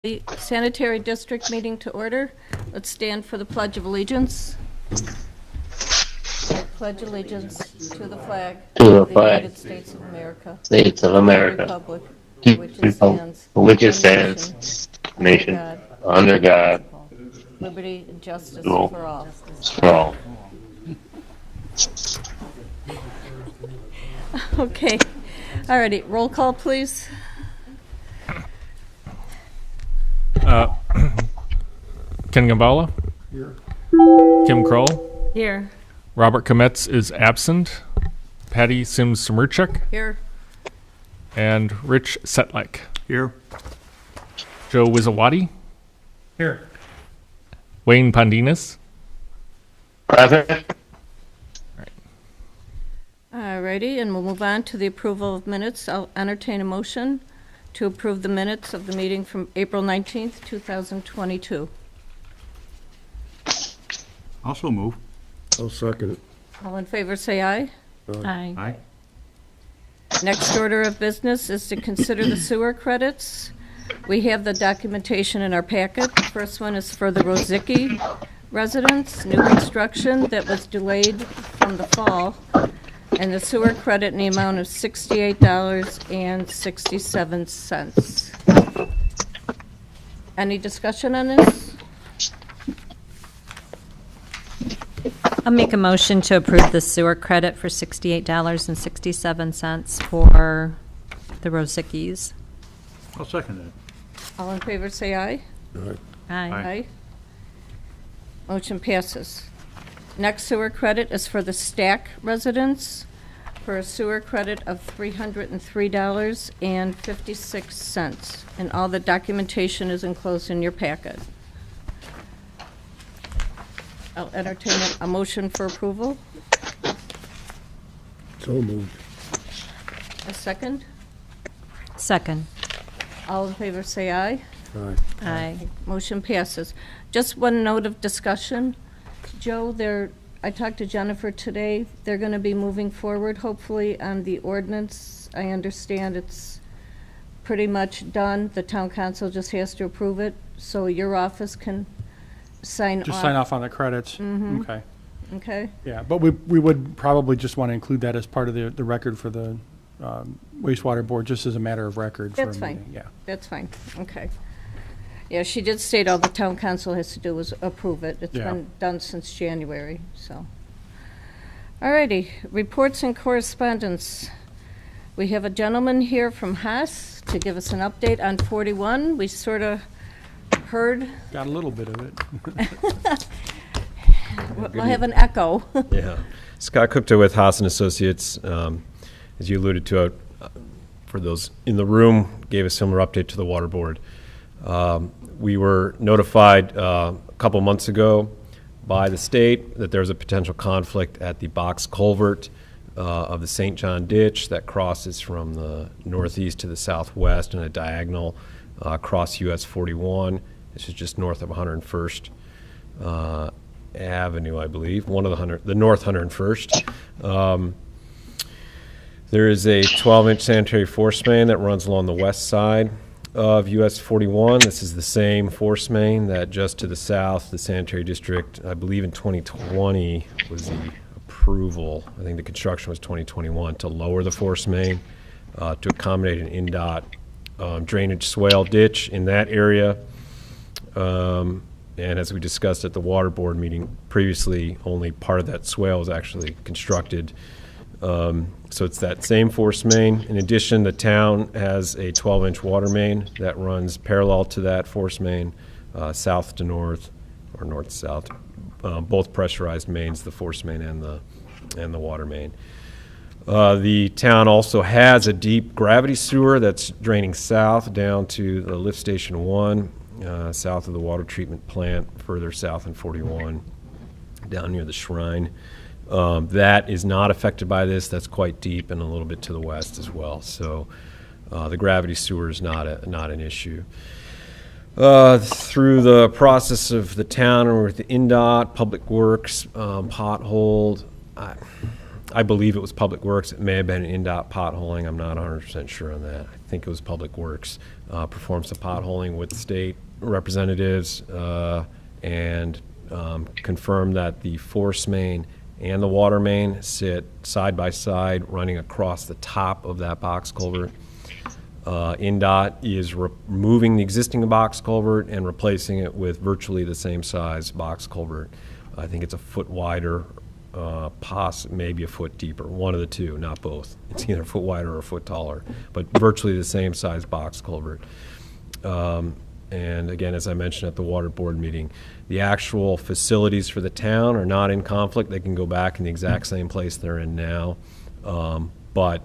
The Sanitary District meeting to order. Let's stand for the Pledge of Allegiance. I pledge allegiance to the flag of the United States of America, States of America, Republic, which it stands, nation, under God, liberty and justice rule for all. for all. Okay. All righty. Roll call, please. Ken Gambala? Here. Kim Kroll? Here. Robert Kometz is absent. Patty Sims-Samerchuk? Here. And Rich Setlike? Here. Joe Wizawati? Here. Wayne Pondinas? Present. All righty, and we'll move on to the approval of minutes. I'll entertain a motion to approve the minutes of the meeting from April 19th, 2022. Also move. I'll second it. All in favor, say aye. Aye. Aye. Next order of business is to consider the sewer credits. We have the documentation in our packet. The first one is for the Rozicki residence, new construction that was delayed from the fall, and the sewer credit in the amount of $68.67. Any discussion on this? I'll make a motion to approve the sewer credit for $68.67 for the Rozickis. I'll second that. All in favor, say aye. All right. Aye. Aye. Motion passes. Next sewer credit is for the Stack residence for a sewer credit of $303.56. And all the documentation is enclosed in your packet. I'll entertain a motion for approval. So moved. A second. Second. All in favor say aye. All right. Aye. Motion passes. Just one note of discussion. Joe, I talked to Jennifer today. They're going to be moving forward, hopefully, on the ordinance. I understand it's pretty much done. The town council just has to approve it, so your office can sign off. Just sign off on the credits? Mhm. Okay. Okay? Yeah, but we would probably just want to include that as part of the record for the wastewater board, just as a matter of record. For a That's fine. meeting. Yeah. That's fine. Okay. Yeah, she did state all the town council has to do is approve it. It's Yeah. been done since January, so. All righty, reports and correspondence. We have a gentleman here from Haas to give us an update on 41. We sort of heard, Got a little bit of it. we'll have an echo. Yeah. Scott Kupta with Haas and Associates, as you alluded to, for those in the room, gave a similar update to the water board. We were notified a couple months ago by the state that there was a potential conflict at the box culvert of the St. John ditch that crosses from the northeast to the southwest in a diagonal across US 41. This is just north of 101st Avenue, I believe, the North 101st. There is a 12-inch sanitary force main that runs along the west side of US 41. This is the same force main that just to the south, the sanitary district, I believe in 2020 was the approval, I think the construction was 2021, to lower the force main to accommodate an INDOT drainage swale ditch in that area. And as we discussed at the water board meeting previously, only part of that swale was actually constructed. So it's that same force main. In addition, the town has a 12-inch water main that runs parallel to that force main, south to north, or north to south, both pressurized mains, the force main and the water main. The town also has a deep gravity sewer that's draining south down to the lift station 1, south of the water treatment plant, further south in 41, down near the shrine. That is not affected by this. That's quite deep and a little bit to the west as well. So the gravity sewer is not an issue. Through the process of the town or with the INDOT, Public Works, potholed, I believe it was Public Works. It may have been NDOT potholing. I'm not 100% sure on that. I think it was Public Works. Performed some potholing with state representatives and confirmed that the force main and the water main sit side by side running across the top of that box culvert. NDOT is removing the existing box culvert and replacing it with virtually the same size box culvert. I think it's a foot wider, maybe a foot deeper, one of the two, not both. It's either a foot wider or a foot taller, but virtually the same size box culvert. And again, as I mentioned at the water board meeting, the actual facilities for the town are not in conflict. They can go back in the exact same place they're in now. But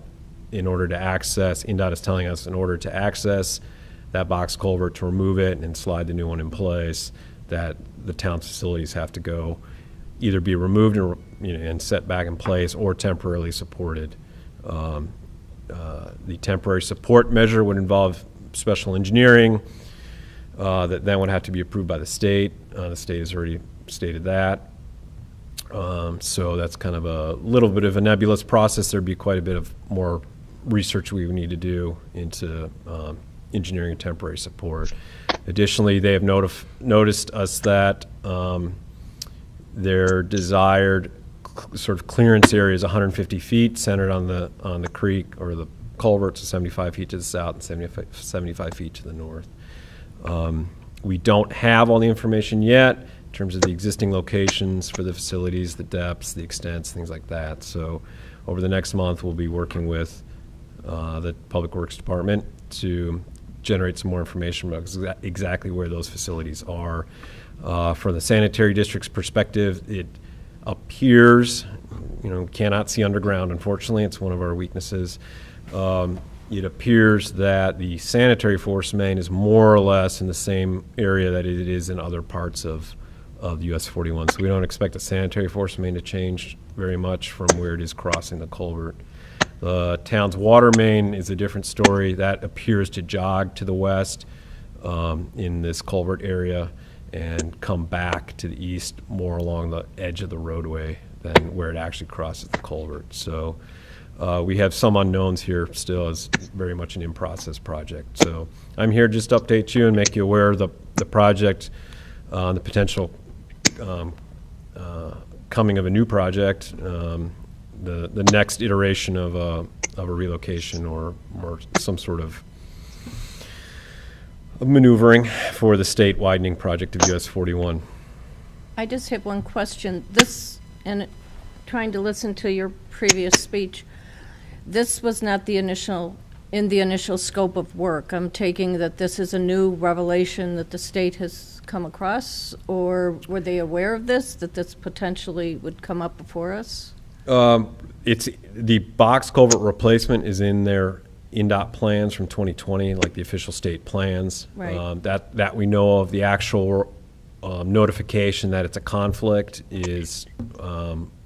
in order to access, NDOT is telling us, in order to access that box culvert, to remove it and slide the new one in place, that the town's facilities have to go either be removed and set back in place or temporarily supported. The temporary support measure would involve special engineering that then would have to be approved by the state. The state has already stated that. So that's kind of a little bit of a nebulous process. There'd be quite a bit of more research we would need to do into engineering and temporary support. Additionally, they have noticed us that their desired sort of clearance area is 150 feet, centered on the creek or the culvert, so 75 feet to the south and 75 feet to the north. We don't have all the information yet in terms of the existing locations for the facilities, the depths, the extents, things like that. So over the next month, we'll be working with the Public Works Department to generate some more information about exactly where those facilities are. From the sanitary district's perspective, it appears, cannot see underground, unfortunately. It's one of our weaknesses. It appears that the sanitary force main is more or less in the same area that it is in other parts of US 41. So we don't expect the sanitary force main to change very much from where it is crossing the culvert. The town's water main is a different story. That appears to jog to the west in this culvert area and come back to the east more along the edge of the roadway than where it actually crosses the culvert. So we have some unknowns here still. It's very much an in-process project. So I'm here just to update you and make you aware of the project, the potential coming of a new project, the next iteration of a relocation or some sort of maneuvering for the state widening project of US 41. I just have one question. And trying to listen to your previous speech, this was not in the initial scope of work. I'm taking that this is a new revelation that the state has come across, or were they aware of this, that this potentially would come up before us? It's the box culvert replacement is in their NDOT plans from 2020, like the official state plans. Right. That we know of. The actual notification that it's a conflict is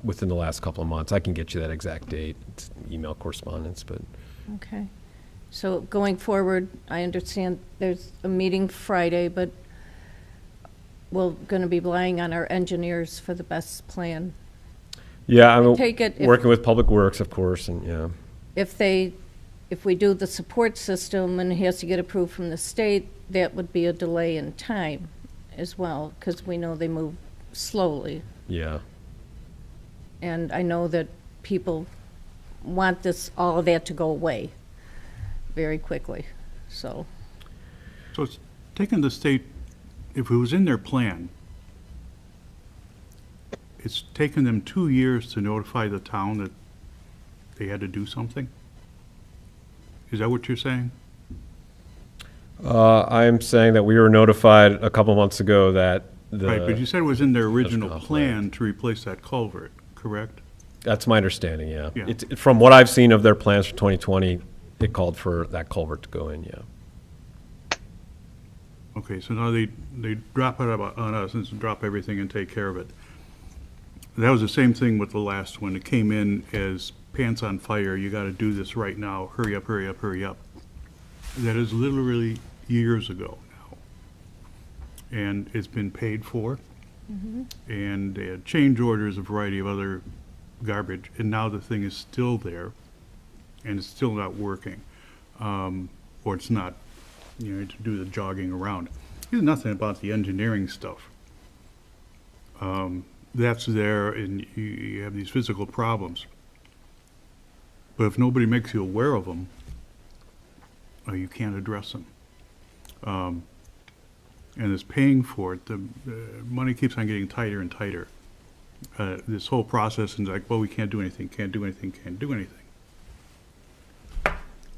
within the last couple of months. I can get you that exact date. It's email correspondence, but. Okay. So going forward, I understand there's a meeting Friday, but we're going to be relying on our engineers for the best plan. Yeah, I'm take it working with Public Works, of course, and yeah. If we do the support system and it has to get approved from the state, that would be a delay in time as well, because we know they move slowly. Yeah. And I know that people want all of that to go away very quickly, so. So it's taken the state, if it was in their plan, it's taken them 2 years to notify the town that they had to do something? Is that what you're saying? I'm saying that we were notified a couple months ago that Right, but you said it was in their original plan to replace that culvert, correct? That's my understanding, yeah. Yeah. It's, from what I've seen of their plans for 2020, it called for that culvert to go in, yeah. Okay, so now they drop it on us and drop everything and take care of it. That was the same thing with the last one. It came in as pants on fire. You got to do this right now. Hurry up, hurry up, hurry up. That is literally years ago now. And it's been paid for. Mm-hmm. And they had change orders, a variety of other garbage, and now the thing is still there, and it's still not working. Or it's not, to do the jogging around. There's nothing about the engineering stuff. That's there, and you have these physical problems. But if nobody makes you aware of them, you can't address them. And it's paying for it. The money keeps on getting tighter and tighter. This whole process is like, well, we can't do anything, can't do anything, can't do anything.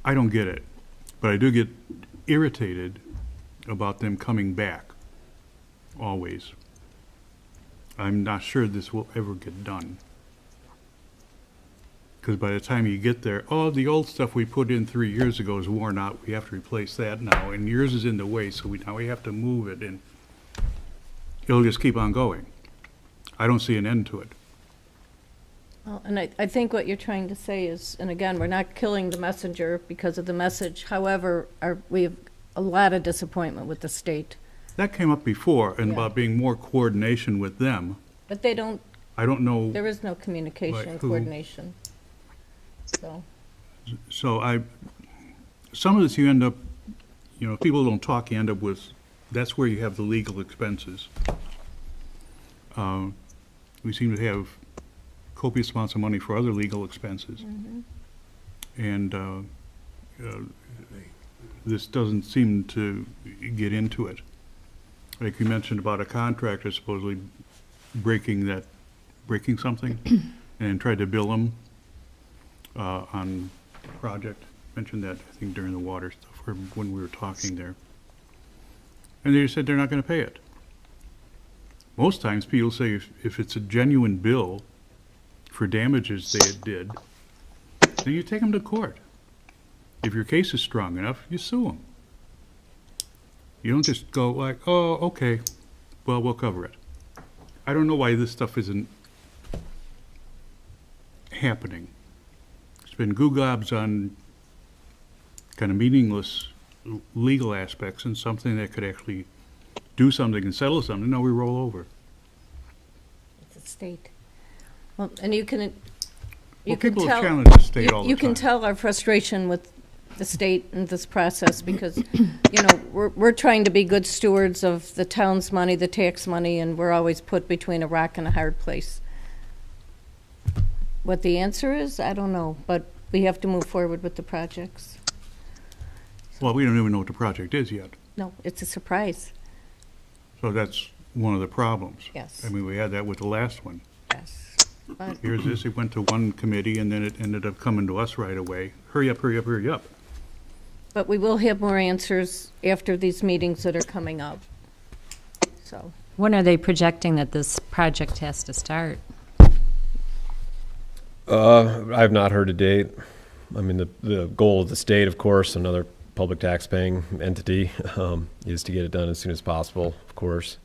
I don't get it, but I do get irritated about them coming back, always. I'm not sure this will ever get done. Because by the time you get there, oh, the old stuff we put in 3 years ago is worn out, we have to replace that now, and yours is in the way, so now we have to move it, and it'll just keep on going. I don't see an end to it. Well, and I think what you're trying to say is, and again, we're not killing the messenger because of the message. However, we have a lot of disappointment with the state. That came up before, and Yeah. about being more coordination with them. But they don't, I don't know, there is no communication, Like who? coordination. So, so some of this you end up, if people don't talk, you end up with, that's where you have the legal expenses. We seem to have copious amounts of money for other legal expenses. And this doesn't seem to get into it. Like you mentioned about a contractor supposedly breaking something and tried to bill them on the project. Mentioned that, I think, during the water stuff, or when we were talking there. And they said they're not going to pay it. Most times people say if it's a genuine bill for damages they did, then you take them to court. If your case is strong enough, you sue them. You don't just go like, oh, okay, well, we'll cover it. I don't know why this stuff isn't happening. It's been goo-gobs on kind of meaningless legal aspects and something that could actually do something and settle something. No, we roll over. it's a state. Well, and you can Well, can people tell. challenge the state all the You can time. tell our frustration with the state and this process because, we're trying to be good stewards of the town's money, the tax money, and we're always put between a rock and a hard place. What the answer is, I don't know, but we have to move forward with the projects. Well, we don't even know what the project is yet. No, it's a surprise, So that's one of the problems. yes, I mean, we had that with the last one. yes. But Here's this, it went to one committee and then it ended up coming to us right away. Hurry up, hurry up, hurry up. But we will have more answers after these meetings that are coming up. So, When are they projecting that this project has to start? I have not heard a date. I mean, the goal of the state, of course, another public tax-paying entity, is to get it done as soon as possible, of course.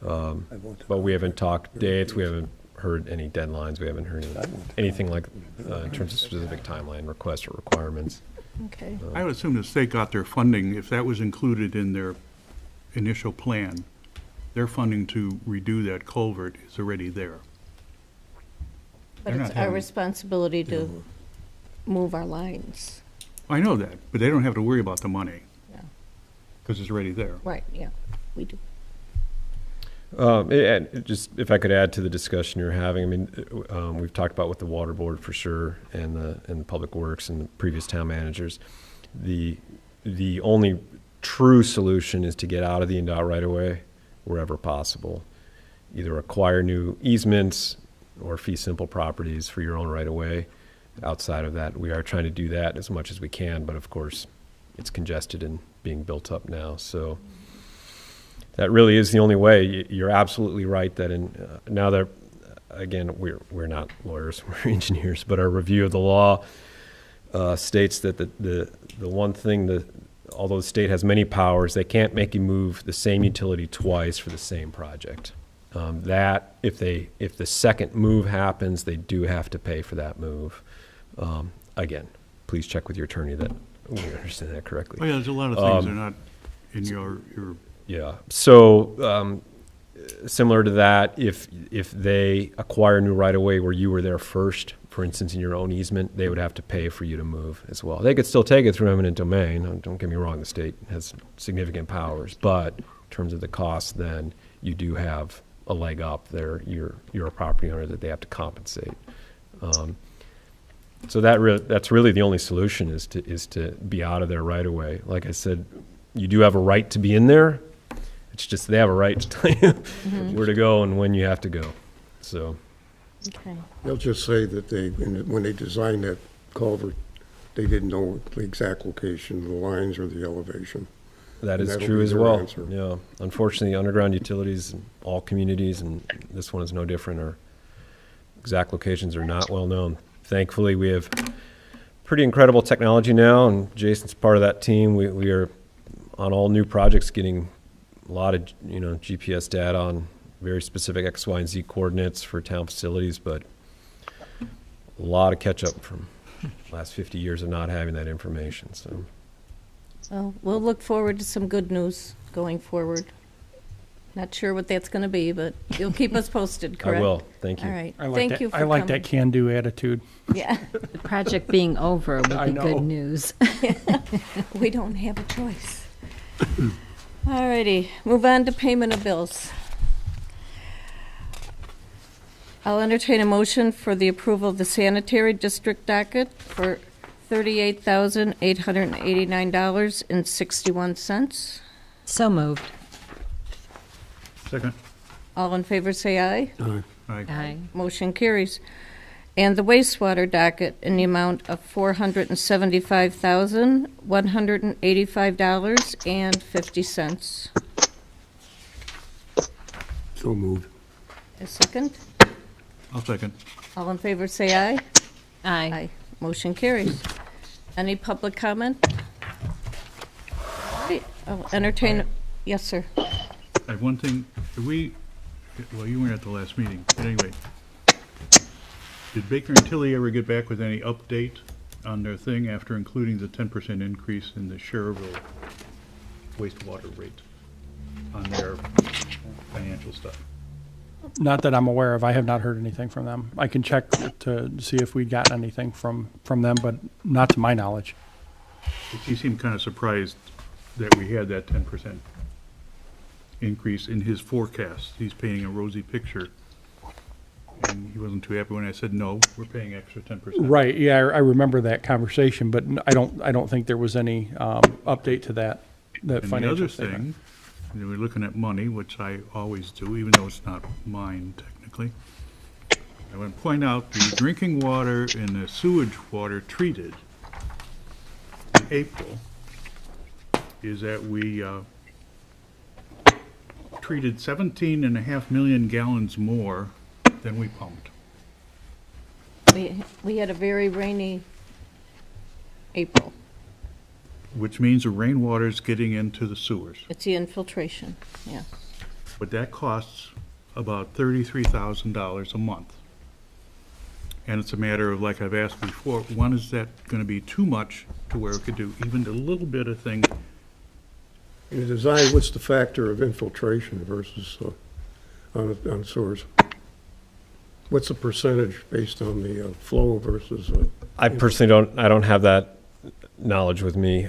But we haven't talked dates, we haven't heard any deadlines, we haven't heard anything like, in terms of specific timeline requests or requirements. okay. I would assume the state got their funding, if that was included in their initial plan, their funding to redo that culvert is already there. But They're it's not our having- responsibility to move our lines. I know that, but they don't have to worry about the money. Yeah. Because it's already there. Right, yeah, we do. And just, if I could add to the discussion you're having, I mean, we've talked about with the water board for sure, and the public works and the previous town managers. The only true solution is to get out of the NDOT right away wherever possible. Either acquire new easements or fee simple properties for your own right of way. Outside of that, we are trying to do that as much as we can, but of course, it's congested and being built up now, so. That really is the only way. You're absolutely right that now that, again, we're not lawyers, we're engineers, but our review of the law states that the one thing although the state has many powers, they can't make you move the same utility twice for the same project. That if the second move happens, they do have to pay for that move. Again, please check with your attorney that we understand that correctly. Oh, yeah, there's a lot of things that are not in your Yeah. So similar to that, if they acquire new right-of-way where you were there first, for instance, in your own easement, they would have to pay for you to move as well. They could still take it through eminent domain. Don't get me wrong, the state has significant powers, but in terms of the cost, then you do have a leg up there. You're a property owner that they have to compensate. So that's really the only solution is to be out of their right-of-way. Like I said, you do have a right to be in there. It's just they have a right to tell you where to go and when you have to go. So Okay. They'll just say that when they designed that culvert, they didn't know the exact location, the lines or the elevation. that And is that'll true be as their well. answer. Yeah. Unfortunately, underground utilities in all communities, and this one is no different, our exact locations are not well known. Thankfully, we have pretty incredible technology now, and Jason's part of that team. We are on all new projects getting a lot of GPS data on very specific X, Y, and Z coordinates for town facilities, but a lot of catch up from the last 50 years of not having that information. So So we'll look forward to some good news going forward. Not sure what that's going to be, but you'll keep us posted, correct? I will. Thank you. All right. I like Thank that. you for I like coming. that can-do attitude. Yeah, The project being over would I be know. good news. we don't have a choice. All righty, move on to payment of bills. I'll entertain a motion for the approval of the sanitary district docket for $38,889.61. So moved. Second. All in favor, say aye. Aye. Aye. Aye. Motion carries. And the wastewater docket in the amount of $475,185.50. So moved. A second? I'll second. All in favor, say aye. Aye. Motion carries. Any public comment? Okay, I'll entertain, yes, sir. I have one thing. Well, you weren't at the last meeting, but anyway. Did Baker and Tilly ever get back with any update on their thing after including the 10% increase in the Sherrville wastewater rate on their financial stuff? Not that I'm aware of. I have not heard anything from them. I can check to see if we got anything from them, but not to my knowledge. He seemed kind of surprised that we had that 10% increase in his forecast. He's painting a rosy picture. And he wasn't too happy when I said, no, we're paying extra 10%. Right, yeah, I remember that conversation, but I don't think there was any update to that And the financial other statement. thing, we're looking at money, which I always do, even though it's not mine technically. I want to point out the drinking water and the sewage water treated in April is that we treated 17.5 million gallons more than we pumped. We had a very rainy April. Which means the rainwater's getting into the sewers. It's the infiltration, yeah. But that costs about $33,000 a month. And it's a matter of, like I've asked before, when is that gonna be too much to where it could do even a little bit of thing? In the design, what's the factor of infiltration versus on sewers? What's the percentage based on the flow versus? I personally don't have that knowledge with me.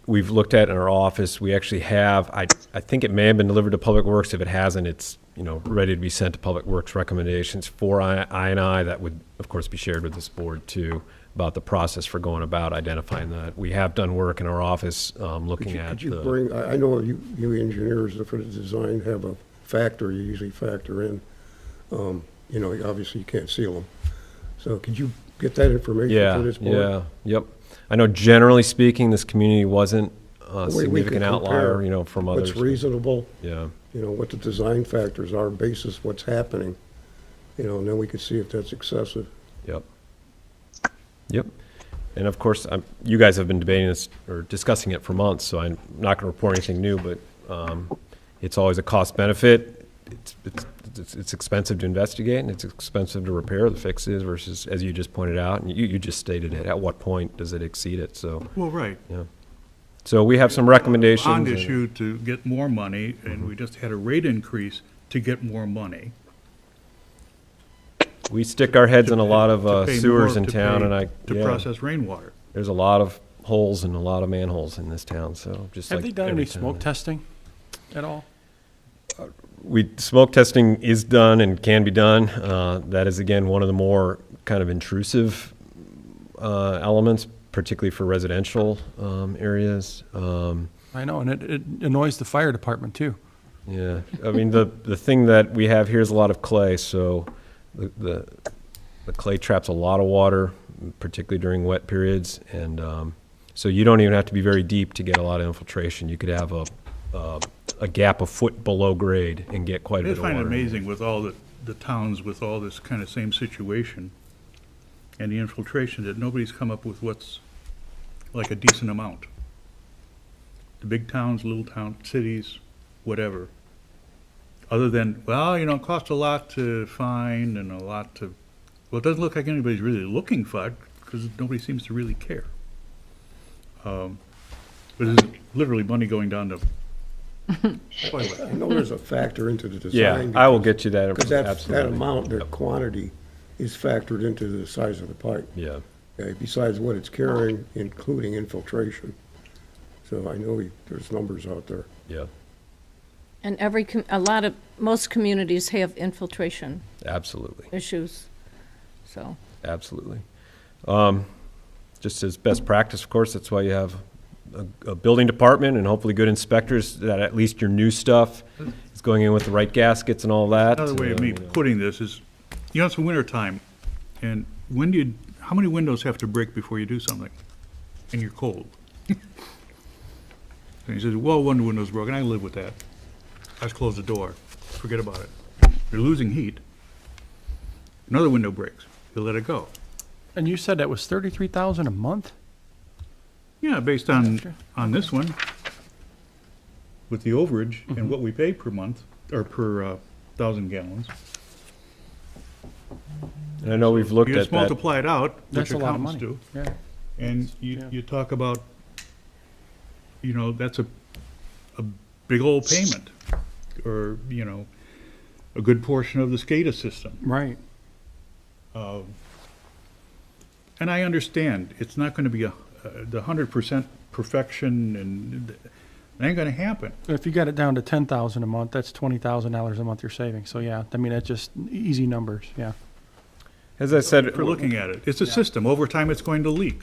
We've looked at it in our office. We actually have, I think it may have been delivered to Public Works. If it hasn't, it's, ready to be sent to Public Works recommendations for I&I that would, of course, be shared with this board too, about the process for going about identifying that. We have done work in our office looking at Could you the, bring, I know you engineers, for the design, have a factor you usually factor in. Obviously you can't seal them. So could you get that information for this board? Yep. I know generally speaking, this community wasn't a Way we significant can outlier, compare from others. What's reasonable, Yeah. what the design factors are, basis what's happening, and then we could see if that's excessive. Yep. And of course, you guys have been debating this or discussing it for months, so I'm not going to report anything new, but it's always a cost benefit. It's expensive to investigate and it's expensive to repair the fixes versus, as you just pointed out, and you just stated it, at what point does it exceed it? So, Well, right. yeah. So we have some recommendations. Bond and- issue to get more money, and we just had a rate increase to get more money. We stick our heads in a lot to of pay sewers more in to town, pay and to yeah, process rainwater. there's a lot of holes and a lot of manholes in this town, so just Have like they done every any town. smoke testing at all? Smoke testing is done and can be done. That is, again, one of the more kind of intrusive elements, particularly for residential areas. I know, and it annoys the fire department too. Yeah, I mean, the thing that we have here is a lot of clay, so the clay traps a lot of water, particularly during wet periods, and so you don't even have to be very deep to get a lot of infiltration. You could have a gap a foot below grade and get quite a I bit just of find water. it amazing with all the towns with all this kind of same situation and the infiltration that nobody's come up with what's like a decent amount. The big towns, little town, cities, whatever. Other than, well, you know, it costs a lot to find and a lot to, well, it doesn't look like anybody's really looking for it because nobody seems to really care. But it's literally money going down to toilet. I know there's a factor into the Yeah, design. I will get you that. Because that Absolutely. amount, that quantity is factored into the size of the pipe. Yeah. Okay, besides what it's carrying, including infiltration. So I know there's numbers out there. Yeah, And most communities have infiltration absolutely, issues, so. absolutely. Just as best practice, of course, that's why you have a building department and hopefully good inspectors, that at least your new stuff is going in with the right gaskets and all that. Another way of me putting this is, you know, it's winter time, and how many windows have to break before you do something? And you're cold. And he says, well, one window's broken, I live with that. I just close the door, forget about it. You're losing heat. Another window breaks, you let it go. And you said that was 33,000 a month? Yeah, based on this one, with the overage and what we pay per month, or per 1,000 gallons. And I know we've looked You at just that. multiply it out, That's which a lot of accountants money. do, Yeah. and Yeah. you talk about, you know, that's a big old payment, or, you know, a good portion of the SCADA system. Right. And I understand, it's not gonna be the 100% perfection, and it ain't gonna happen. If you got it down to 10,000 a month, that's $20,000 a month you're saving. So yeah, I mean, that's just easy numbers, yeah. As I said, For looking at it, it's a system, over time it's going to leak.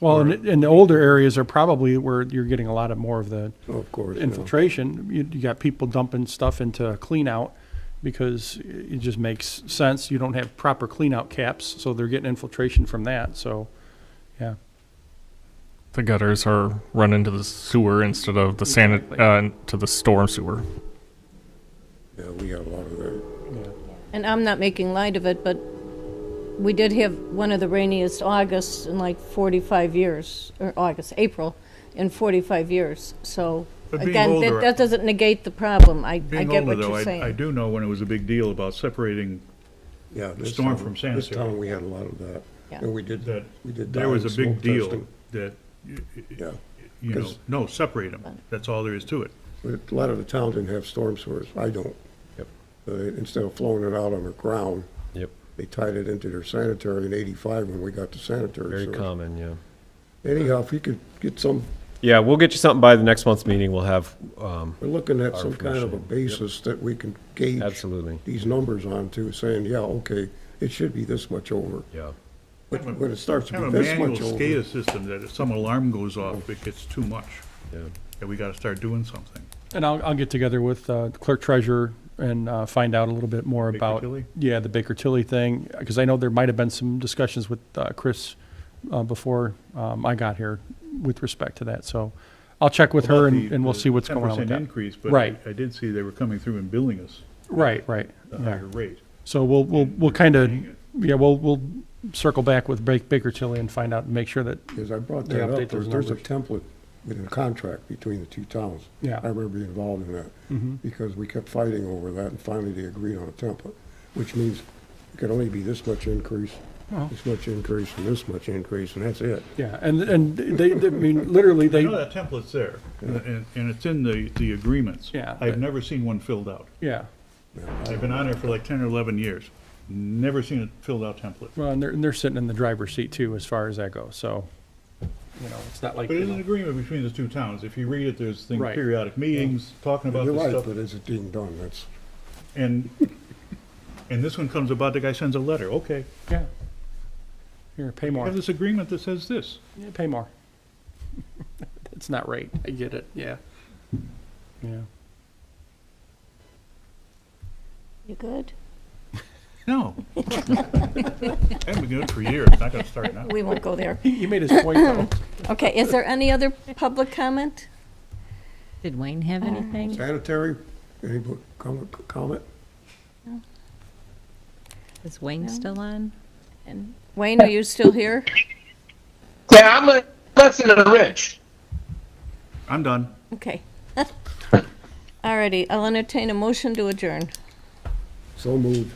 Well, and the older areas are probably where you're getting a lot more of the Oh, of course. you know. infiltration. You got people dumping stuff into clean out because it just makes sense. You don't have proper clean out caps, so they're getting infiltration from that. So, yeah. The gutters are run into the sewer instead of the to the storm sewer. Yeah, we got a lot of that. And I'm not making light of it, but we did have one of the rainiest Augusts in like 45 years, or April, in 45 years. So, But being again, older- that doesn't negate the problem. I Being get older, what though, you're I saying. do know when it was a big deal about separating, Yeah, this storm town- from This sanitary. town, we had a lot of that. Yeah. And we did that that. there was a big deal that, Yeah, you know, 'Cause- no, separate them. That's all there is to it. but a lot of the towns didn't have storm sewers. I don't. Yep. Instead of flowing it out on the ground, Yep, they tied it into their sanitary in '85 when we got the sanitary very sewers. common, yeah. Anyhow, if you could get some, Yeah, we'll get you something by the next month's meeting. We'll have, we're looking at Our some kind of a information. basis that we can gauge absolutely, these numbers onto, saying, yeah, okay, it should be this much over. yeah. But when it starts to Have be a this manual much over, SCADA system that if some alarm goes off, it gets too much, Yeah. that we gotta start doing something. And I'll get together with the clerk treasurer and find out a little bit more Baker about Tilly? the Baker Tilly thing, because I know there might have been some discussions with Chris before I got here with respect to that. So I'll check with her About and we'll the see what's going on with 10% that. increase, but Right. I did see they were coming through and billing us Right. a Yeah. higher rate. So we'll kind of we'll circle back with Baker Tilly and find out and make sure that because I brought They that update up, those there's a numbers. template within a contract between the two towns. Yeah. I remember being involved in that, because we kept fighting over that, and finally they agreed on a template, which means it could only be this much increase, this much increase, and this much increase, and that's it. yeah, and they I mean literally I they know that template's there, and it's in the agreements. Yeah. I've never seen one filled out. yeah. I've been on there for like 10 or 11 years. Never seen a filled out template. Well, and they're sitting in the driver's seat too, as far as that goes, so, it's not like, But it's an agreement between the two towns. If you read it, there's things, Right. periodic meetings, talking about You're this right, stuff. but is it being done? That's, And this one comes about, the guy sends a letter, okay. yeah. Here, pay I more. have this agreement that says this. Yeah, pay more. It's not right. I get it, yeah. Yeah. You good? No. Haven't been good for years, not gonna start now. We won't go there. He made his point though. Okay, is there any other public comment? Did Wayne have anything? sanitary, any comment? Is Wayne still on? And Wayne, are you still here? Yeah, I'm listening to Rich. I'm done. Okay. Alrighty, I'll entertain a motion to adjourn. So moved.